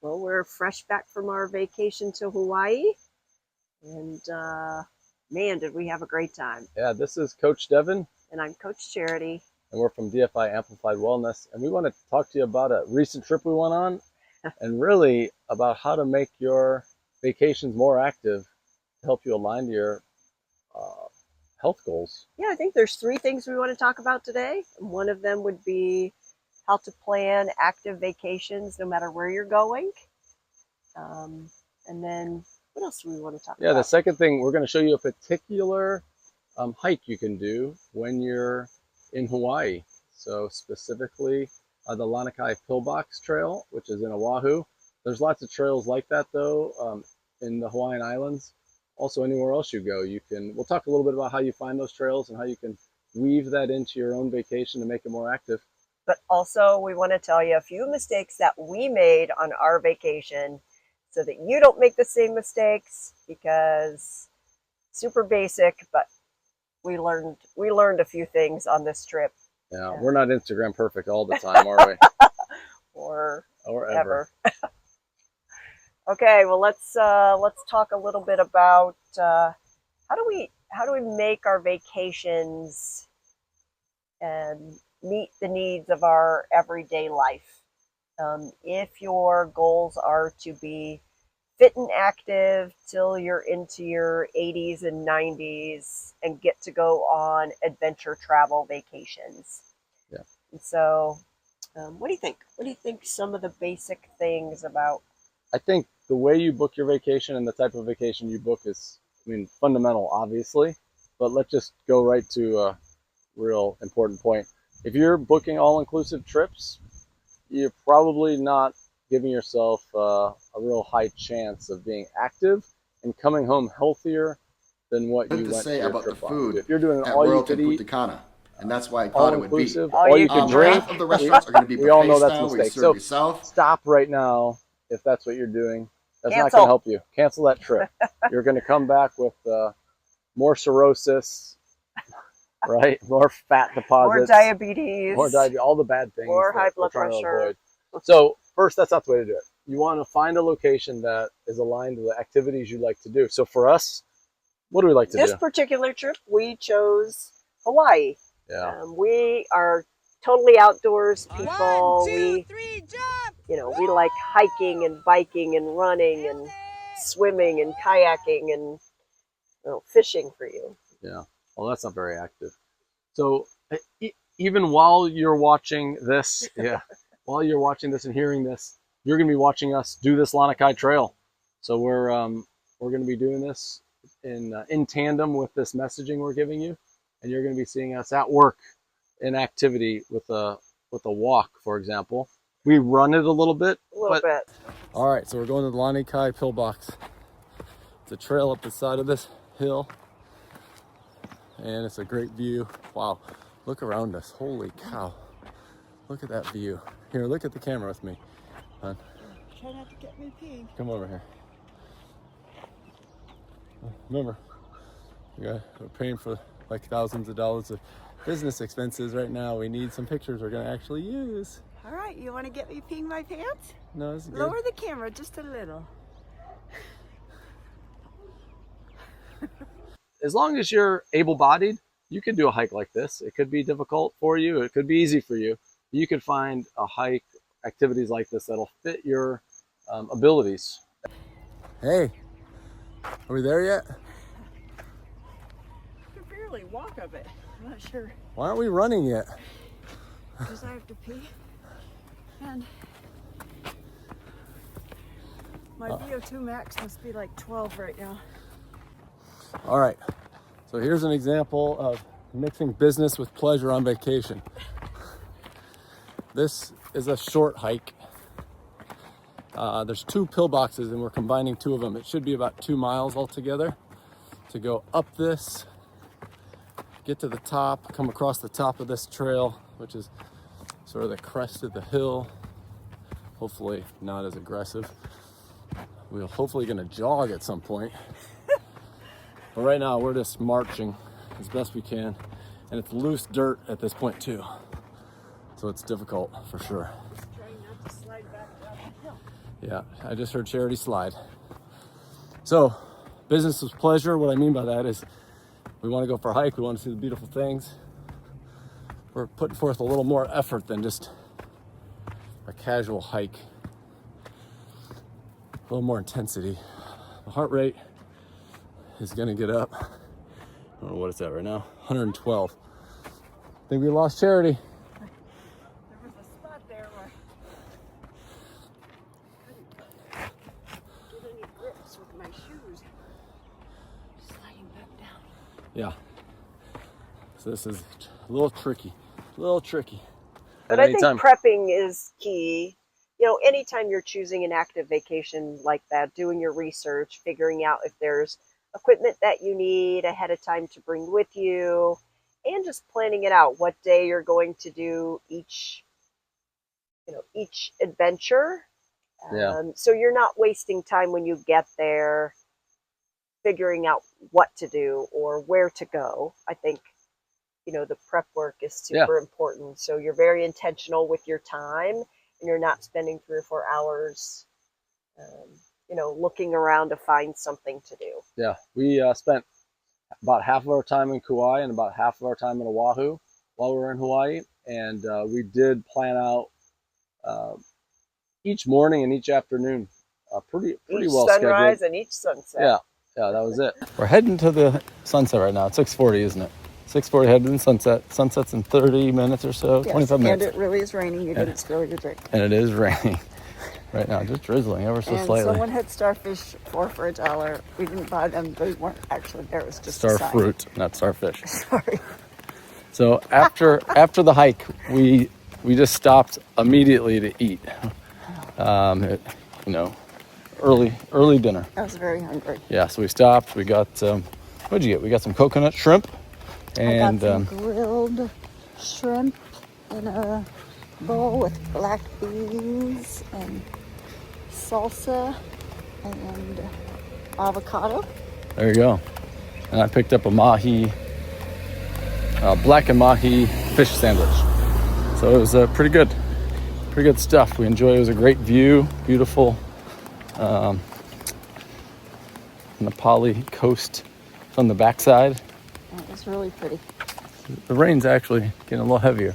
Well, we're fresh back from our vacation to Hawaii, and man, did we have a great time. Yeah, this is Coach Devin. And I'm Coach Charity. And we're from DFI Amplified Wellness. And we want to talk to you about a recent trip we went on and really about how to make your vacations more active to help you align to your health goals. Yeah, I think there's 3 things we want to talk about today. One of them would be how to plan active vacations no matter where you're going. And then what else do we want to talk about? Yeah, the second thing, we're going to show you a particular hike you can do when you're in Hawaii. So specifically the Lanikai Pillbox Trail, which is in Oahu. There's lots of trails like that though in the Hawaiian Islands. Also anywhere else you go, we'll talk a little bit about how you find those trails and how you can weave that into your own vacation to make it more active. But also we want to tell you a few mistakes that we made on our vacation so that you don't make the same mistakes, because super basic, but we learned a few things on this trip. Yeah, we're not Instagram perfect all the time, are we? or ever. Okay, well let's talk a little bit about how do we make our vacations and meet the needs of our everyday life. If your goals are to be fit and active till you're into your 80s and 90s and get to go on adventure travel vacations. Yeah. And so, what do you think? What do you think some of the basic things about? I think the way you book your vacation and the type of vacation you book is, fundamental, obviously, but let's just go right to a real important point. If you're booking all-inclusive trips, you're probably not giving yourself a real high chance of being active and coming home healthier than what you went to your about trip the food on. If you're doing at all you Royalton could eat, Punta and that's why I thought it would be. all you can drink, Half of the restaurants are going to be we all know buffet that's a style, where you mistake. serve So yourself. stop right now if that's what you're doing. That's Cancel. not going to help you. Cancel that trip. You're going to come back with more cirrhosis, right? More fat deposits. More diabetes. All the bad things. More high blood pressure. So first, that's not the way to do it. You want to find a location that is aligned to the activities you like to do. So for us, what do we like to do? This particular trip, we chose Hawaii. Yeah. We are totally outdoors people. 1, 2, 3, jump! We like hiking and biking and running and swimming and kayaking and fishing for you. Yeah. Well, that's not very active. So even while you're watching this, while you're watching this and hearing this, you're going to be watching us do this Lanakai Trail. So we're going to be doing this in tandem with this messaging we're giving you, and you're going to be seeing us at work in activity with a walk, for example. We run it a little bit. A little bit. All right, so we're going to the Lanikai Pillbox. It's a trail up the side of this hill, and it's a great view. Wow, look around us. Holy cow. Look at that view. Here, look at the camera with me. Try not to get me peeing. Come over here. Remember, we're paying for like thousands of dollars of business expenses right now. We need some pictures we're going to actually use. All right, you want to get me peeing my pants? No, it's good. Lower the camera just a little. As long as you're able-bodied, you could do a hike like this. It could be difficult for you. It could be easy for you. You could find a hike, activities like this that'll fit your abilities. Hey, are we there yet? I can barely walk up it. I'm not sure. Why aren't we running yet? Because I have to pee. And my VO2 max must be like 12 right now. All right, so here's an example of mixing business with pleasure on vacation. This is a short hike. There's 2 pillboxes and we're combining 2 of them. It should be about 2 miles altogether to go up this, get to the top, come across the top of this trail, which is sort of the crest of the hill. Hopefully not as aggressive. We're hopefully gonna jog at some point. But right now we're just marching as best we can. And it's loose dirt at this point too. So it's difficult for sure. Trying not to slide back down the hill. Yeah, I just heard Charity slide. So, business is pleasure. What I mean by that is we want to go for a hike. We want to see the beautiful things. We're putting forth a little more effort than just a casual hike. A little more intensity. The heart rate is going to get up. I don't know what it's at right now. 112. I think we lost Charity. There was a spot there where I couldn't get any grips with my shoes. Sliding back down. Yeah. So this is a little tricky. A little tricky. But I think prepping is key. You know, anytime you're choosing an active vacation like that, doing your research, figuring out if there's equipment that you need ahead of time to bring with you, and just planning it out, what day you're going to do each adventure. Yeah. So you're not wasting time when you get there figuring out what to do or where to go. I think, you know, the prep work is super important. So you're very intentional with your time, and you're not spending 3 or 4 hours, you know, looking around to find something to do. Yeah, we spent about half of our time in Kauai and about half of our time in Oahu while we were in Hawaii. And we did plan out each morning and each afternoon pretty each well sunrise scheduled. and each sunset. Yeah, that was it. We're heading to the sunset right now. It's 6:40, isn't it? 6:40 heading to the sunset. Sunset's in 30 minutes or so, Yes, 25 minutes. And it really is raining. You didn't spill your drink. And it is raining right now, just drizzling ever so And slightly. someone had starfish for $1. We didn't buy them. They weren't actually there. It was just Star a sign. fruit, not starfish. Sorry. So after the hike, we just stopped immediately to eat. Early dinner. I was very hungry. Yeah, so we stopped. We got what'd you get? We got some coconut shrimp, and I got some grilled shrimp in a bowl with black beans and salsa and avocado. there you go. And I picked up a black and mahi fish sandwich. So it was pretty good stuff. We enjoyed it. It was a great view, beautiful on the Pali coast from the backside. It was really pretty. The rain's actually getting a little heavier.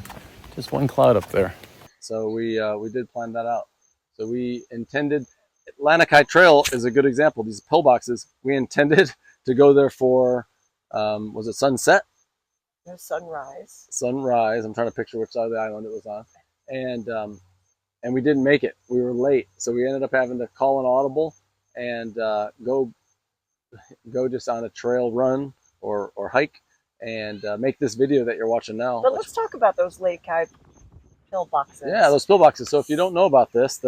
Just one cloud up there. So we did plan that out. So we intended, Lanakai Trail is a good example. These pillboxes, we intended to go there for, was it sunset? No, sunrise. Sunrise. I'm trying to picture which side of the island it was on. And we didn't make it. We were late. So we ended up having to call an audible and go just on a trail run or hike and make this video that you're watching now. But let's talk about those Lanikai Pillboxes. Yeah, those pillboxes. So if you don't know about this,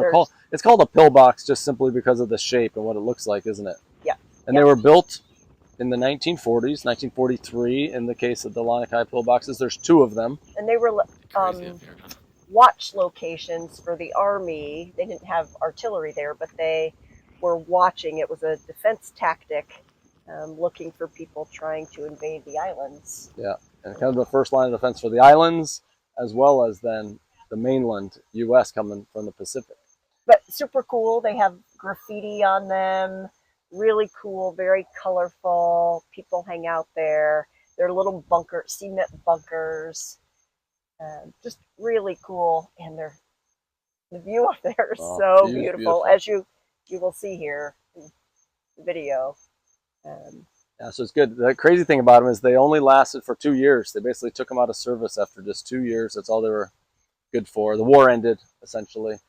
it's called a pillbox just simply because of the shape and what it looks like, isn't it? Yeah. And they were built in the 1940s, 1943 in the case of the Lanikai pillboxes. There's 2 of them. And they were watch locations for the Army. They didn't have artillery there, but they were watching. It was a defense tactic, looking for people trying to invade the islands. Yeah, and kind of the first line of defense for the islands, as well as then the mainland U.S. coming from the Pacific. But super cool. They have graffiti on them. Really cool, very colorful. People hang out there. They're little cement bunkers. Just really cool. And the view up there is so beautiful, as you will see here in the video. Yeah, so it's good. The crazy thing about them is they only lasted for 2 years. They basically took them out of service after just 2 years. That's all they were good for. The war ended, essentially.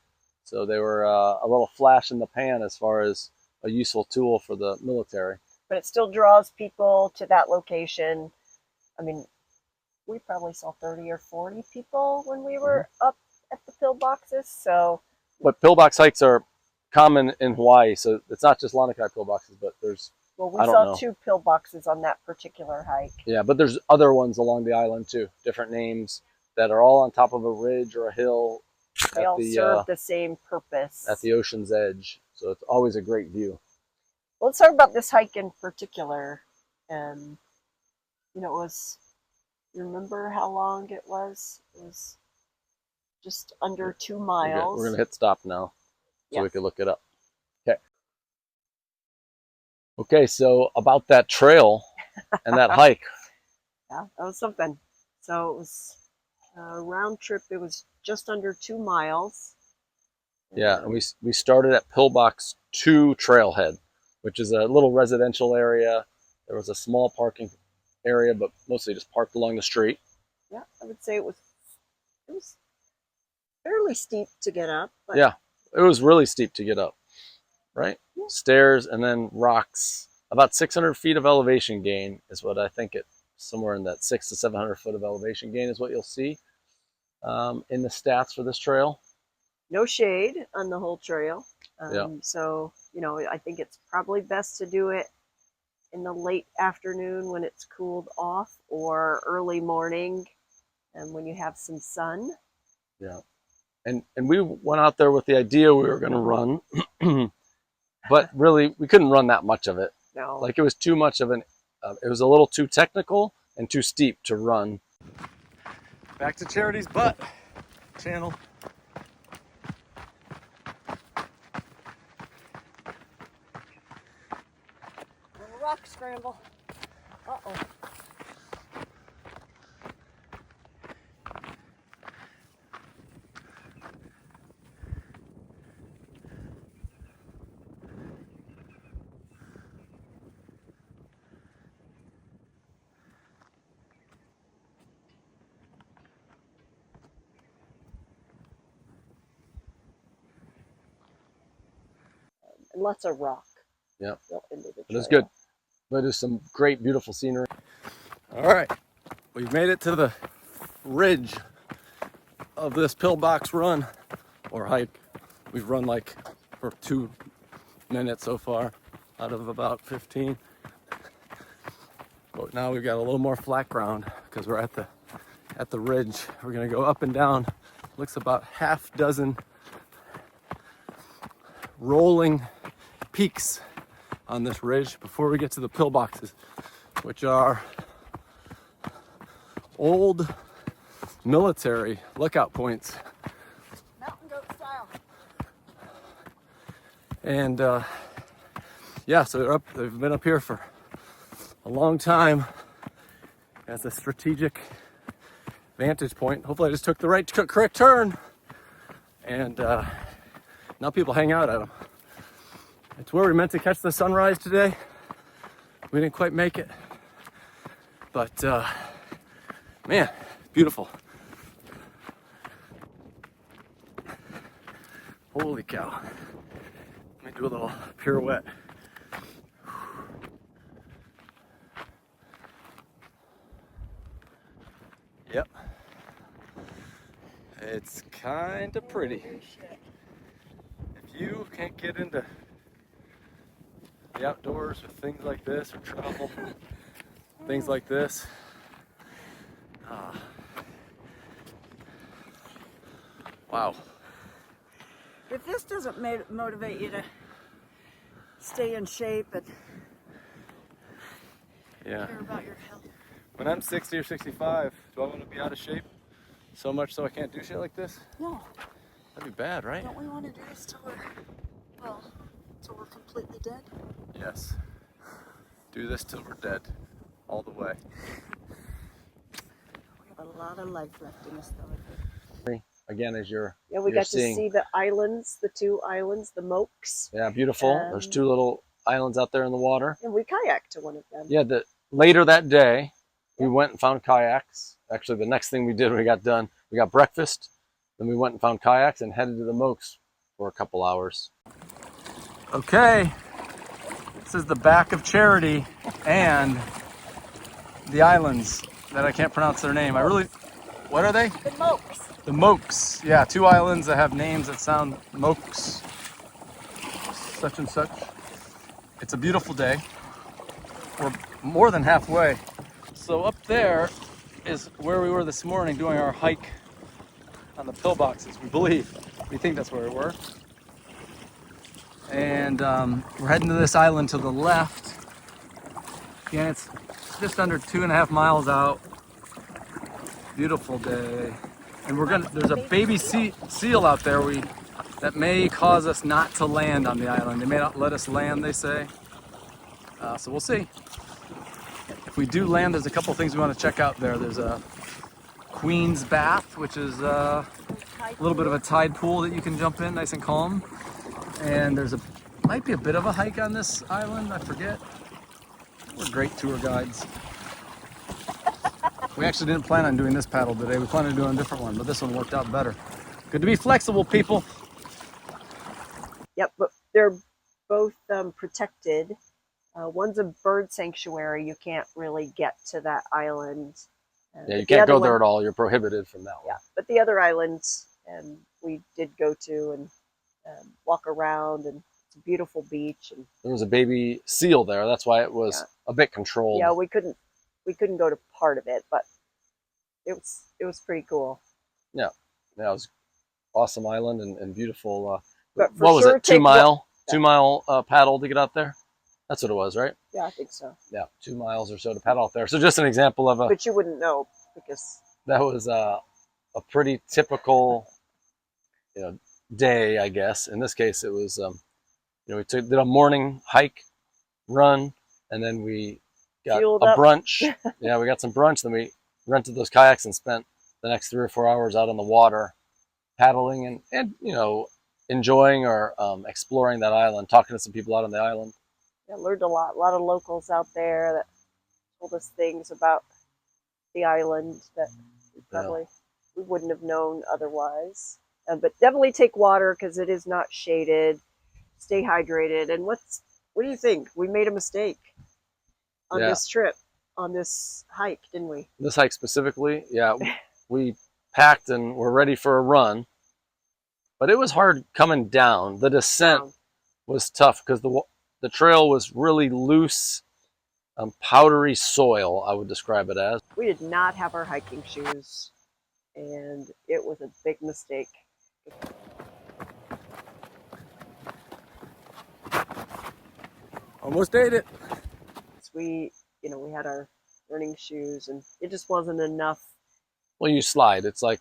So they were a little flash in the pan as far as a useful tool for the military. But it still draws people to that location. I mean, we probably saw 30 or 40 people when we were up at the pillboxes. So, but pillbox hikes are common in Hawaii, so it's not just Lanakai pillboxes, but there's we saw 2 pillboxes on that particular hike. Yeah, but there's other ones along the island too, different names that are all on top of a ridge or a hill. They all serve the same purpose. At the ocean's edge, so it's always a great view. Well, let's talk about this hike in particular. You remember how long it was? It was just under 2 miles. We're gonna hit stop now. so we Yes. could look it up. Okay. Okay, so about that trail and that hike. Yeah, that was something. So it was a round trip. It was just under 2 miles. Yeah, and we started at Pillbox 2 Trailhead, which is a little residential area. There was a small parking area, but mostly just parked along the street. Yeah, I would say it was fairly steep to get up. But Yeah, it was really steep to get up, right? Yeah. Stairs and then rocks. About 600 feet of elevation gain is what I think somewhere in that 600 to 700 foot of elevation gain is what you'll see in the stats for this trail. no shade on the whole trail. Yeah. So, I think it's probably best to do it in the late afternoon when it's cooled off, or early morning and when you have some sun. Yeah. And we went out there with the idea we were going to run, but really we couldn't run that much of it. No. Like it was too much of it was a little too technical and too steep to run. Back to Charity's butt channel. Little rock scramble. Uh-oh. And lots of rock. Yeah. Into the It was trail. good. But there's some great, beautiful scenery. All right, we've made it to the ridge of this Pillbox run or hike. We've run like for 2 minutes so far out of about 15. But now we've got a little more flat ground because we're at the ridge. We're gonna go up and down. Looks about half dozen rolling peaks on this ridge before we get to the pillboxes, which are old military lookout points. Mountain goat style. And yeah, so they've been up here for a long time as a strategic vantage point. Hopefully I just took the correct turn, and now people hang out at them. It's where we meant to catch the sunrise today. We didn't quite make it, but man, beautiful. Holy cow. Let me do a little pirouette. Yep. It's kind of pretty. If you can't get into the outdoors with things like this, or travel, things like this, wow. If this doesn't motivate you to stay in shape and Yeah. care about your health. When I'm 60 or 65, do I want to be out of shape so much so I can't do shit like this? No, That'd be bad, right? don't we want to do this till we're completely dead? Yes. Do this till we're dead. All the way. We have a lot of life left in us, though, I think. Again, as you're We got to see the islands, the 2 islands, the Mokes. Yeah, beautiful. There's 2 little islands out there in the water. And we kayaked to one of them. Yeah, later that day, we went and found kayaks. Actually, the next thing we did when we got done, we got breakfast, then we went and found kayaks and headed to the Mokes for a couple hours. Okay, this is the back of Charity and the islands that I can't pronounce their name. What are they? The Mokes. The Mokes. Yeah, 2 islands that have names that sound Mokes, such and such. It's a beautiful day. We're more than halfway. So up there is where we were this morning doing our hike on the pillboxes, we believe. We think that's where we were. And we're heading to this island to the left. Again, it's just under 2.5 miles out. Beautiful day. And there's a baby seal out there we that may cause us not to land on the island. They may not let us land, they say. So we'll see. If we do land, there's a couple things we want to check out there. There's a Queen's Bath, which is a little bit of a tide pool that you can jump in, nice and calm. And there's might be a bit of a hike on this island, I forget. We're great tour guides. We actually didn't plan on doing this paddle today. We planned on doing a different one, but this one worked out better. Good to be flexible, people. Yep, but they're both protected. One's a bird sanctuary. You can't really get to that island. Yeah, you can't go there at all. You're prohibited from that one. Yeah, but the other islands, we did go to and walk around, and it's a beautiful beach. And there was a baby seal there. That's why it was a bit controlled. Yeah, we couldn't go to part of it, but it was pretty cool. Yeah, it was awesome island and beautiful. But what was it? 2 mile paddle to get out there. That's what it was, right? Yeah, I think so. Yeah, 2 miles or so to paddle out there. So just an example of But you wouldn't know because that was a pretty typical, day, I guess. In this case, it was, we did a morning hike, run, and then we got fueled a up. brunch. Yeah, we got some brunch. Then we rented those kayaks and spent the next 3 or 4 hours out on the water, paddling and enjoying or exploring that island, talking to some people out on the island. I learned a lot of locals out there that told us things about the island that we wouldn't have known otherwise. But definitely take water because it is not shaded. Stay hydrated. And what do you think? We made a mistake on this trip, on this hike, didn't we? This hike specifically, yeah. We packed and were ready for a run, but it was hard coming down. The descent was tough because the trail was really loose, powdery soil, I would describe it as. We did not have our hiking shoes, and it was a big mistake. Almost ate it. We had our running shoes, and it just wasn't enough. Well, you slide. It's like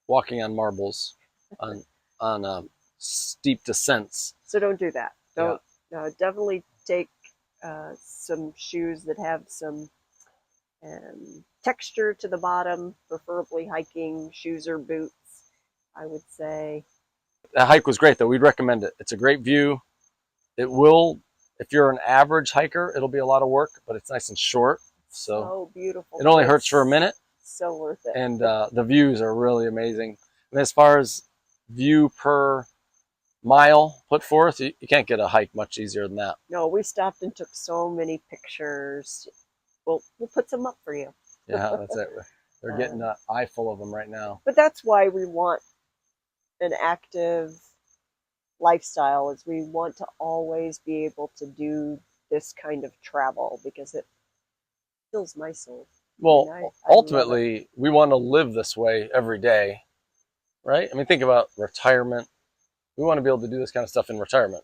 walking on marbles on steep descents. So don't do that. Don't. Definitely take some shoes that have some texture to the bottom, preferably hiking shoes or boots, I would say. That hike was great, though. We'd recommend it. It's a great view. It will, if you're an average hiker, it'll be a lot of work, but it's nice and short. So beautiful. It only hurts for a minute. So worth it. And the views are really amazing. And as far as view per mile put forth, you can't get a hike much easier than that. No, we stopped and took so many pictures. We'll put some up for you. Yeah, that's it. They're getting an eye full of them right now. But that's why we want an active lifestyle, is we want to always be able to do this kind of travel because it fills my soul. Well, I ultimately, we want to live this way every day, right? I mean, think about retirement. We want to be able to do this kind of stuff in retirement,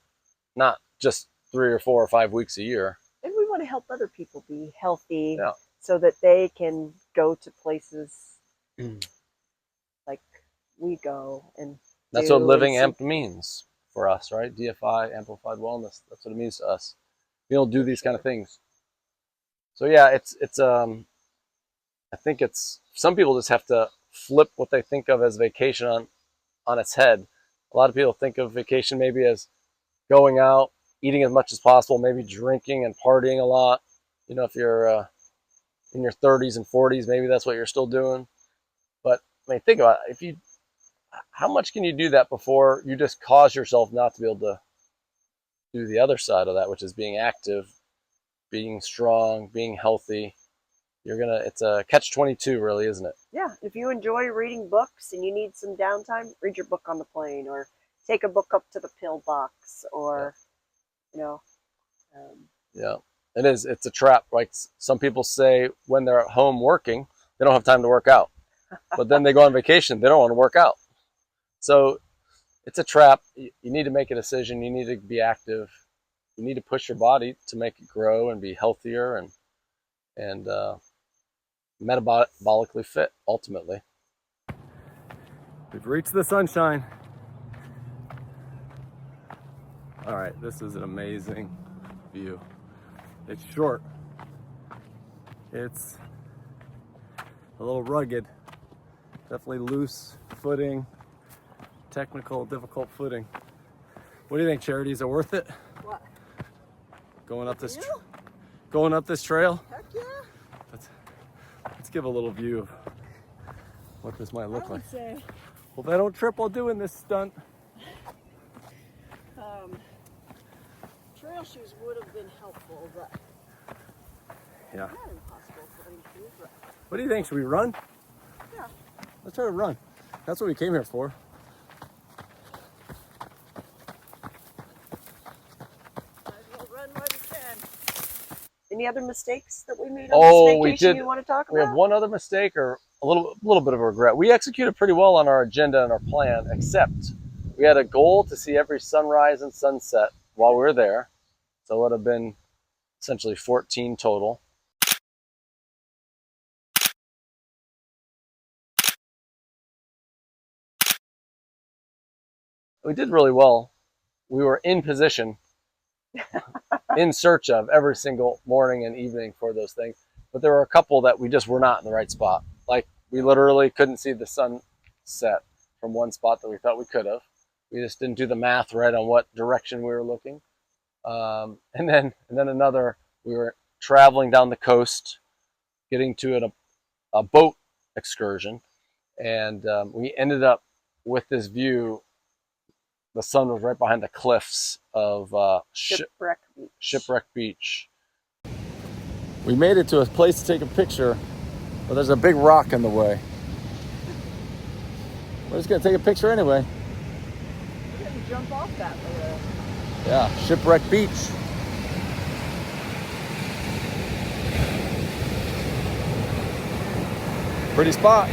not just 3 or 4 or 5 weeks a year. And we want to help other people be healthy so that they can go to places like we go. And that's what living amp means for us, right? DFI, Amplified Wellness. That's what it means to us. We don't do these kind of things. So yeah, it's I think some people just have to flip what they think of as vacation on its head. A lot of people think of vacation maybe as going out, eating as much as possible, maybe drinking and partying a lot. If you're in your 30s and 40s, maybe that's what you're still doing. But I mean, think about it. How much can you do that before you just cause yourself not to be able to do the other side of that, which is being active, being strong, being healthy? It's a catch-22, really, isn't it? Yeah, if you enjoy reading books and you need some downtime, read your book on the plane, or take a book up to the pillbox, or yeah, it is. It's a trap. Like some people say, when they're at home working, they don't have time to work out, but then they go on vacation, they don't want to work out. So it's a trap. You need to make a decision. You need to be active. You need to push your body to make it grow and be healthier and metabolically fit, ultimately. We've reached the sunshine. All right, this is an amazing view. It's short. It's a little rugged. Definitely loose footing, technical, difficult footing. What do you think, Charity? Is it worth it? What? Going up this, You? going up this trail? Heck yeah. Let's give a little view of what this might look I like. would say, Well, if I don't trip while doing this stunt. trail shoes would have been helpful, but Yeah. not impossible footing shoes. But What do you think? Should we run? yeah. Let's try to run. That's what we came here for. Might as well run while we can. Any other mistakes that we made on Oh, this we vacation did. you want to talk We have about? one other mistake, or a little bit of a regret. We executed pretty well on our agenda and our plan, except we had a goal to see every sunrise and sunset while we were there. So it would have been essentially 14 total. We did really well. We were in position, in search of every single morning and evening for those things. But there were a couple that we just were not in the right spot. Like, we literally couldn't see the sun set from one spot that we thought we could have. We just didn't do the math right on what direction we were looking. And then another, we were traveling down the coast, getting to a boat excursion, and we ended up with this view. The sun was right behind the cliffs of Shipwreck Beach. Shipwreck Beach. We made it to a place to take a picture, but there's a big rock in the way. We're just gonna take a picture anyway. We're going to jump off that later. Yeah, Shipwreck Beach. Pretty spot.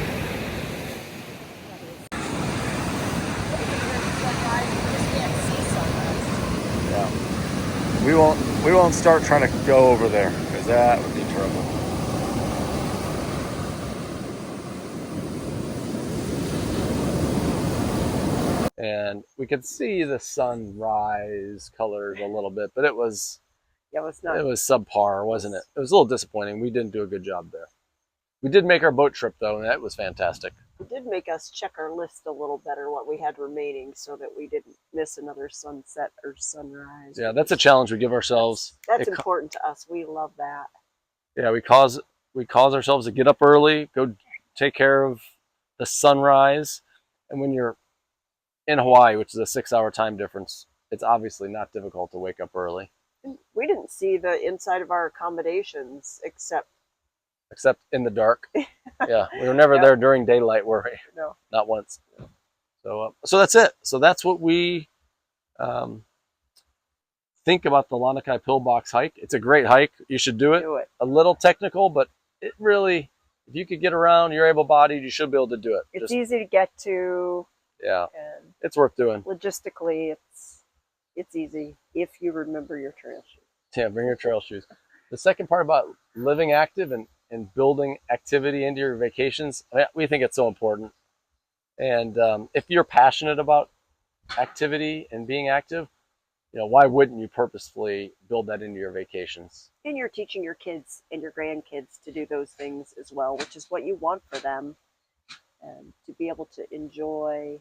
Yeah. We won't start trying to go over there, because that would be trouble. And we could see the sunrise colored a little bit, but it was subpar, wasn't it? It was a little disappointing. We didn't do a good job there. We did make our boat trip though, and that was fantastic. It did make us check our list a little better, what we had remaining, so that we didn't miss another sunset or sunrise. Yeah, that's a challenge we give ourselves. That's important to us. We love that. Yeah, we cause ourselves to get up early, go take care of the sunrise, and when you're in Hawaii, which is a 6-hour time difference, it's obviously not difficult to wake up early. We didn't see the inside of our accommodations except in the dark. Yeah, we were never there during daylight, were we? No. Not once. So that's it. So that's what we think about the Lanakai Pillbox hike. It's a great hike. You should do it. Do it. A little technical, but it really, if you could get around, you're able-bodied, you should be able to do it. It's easy to get to. Yeah, And it's worth doing. logistically, it's easy if you remember your trail shoes. Yeah, bring your trail shoes. The second part about living active and building activity into your vacations, we think it's so important. And if you're passionate about activity and being active, why wouldn't you purposefully build that into your vacations? And you're teaching your kids and your grandkids to do those things as well, which is what you want for them. And to be able to enjoy,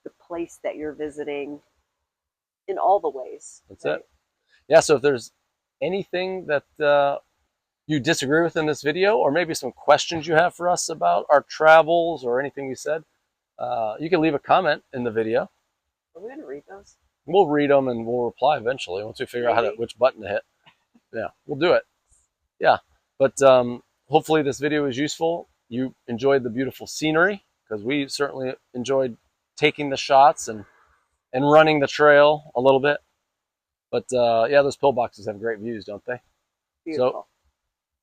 the place that you're visiting in all the ways. That's right? It. Yeah, so if there's anything that you disagree with in this video, or maybe some questions you have for us about our travels or anything we said, you can leave a comment in the video. Are we going to read those? We'll read them and we'll reply eventually once we figure out which button to hit. Yeah, we'll do it. Yeah, but hopefully this video was useful. You enjoyed the beautiful scenery, because we certainly enjoyed taking the shots and running the trail a little bit. But yeah, those pillboxes have great views, don't they? Beautiful.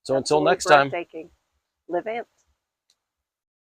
So until next time. Breathtaking. Live amp.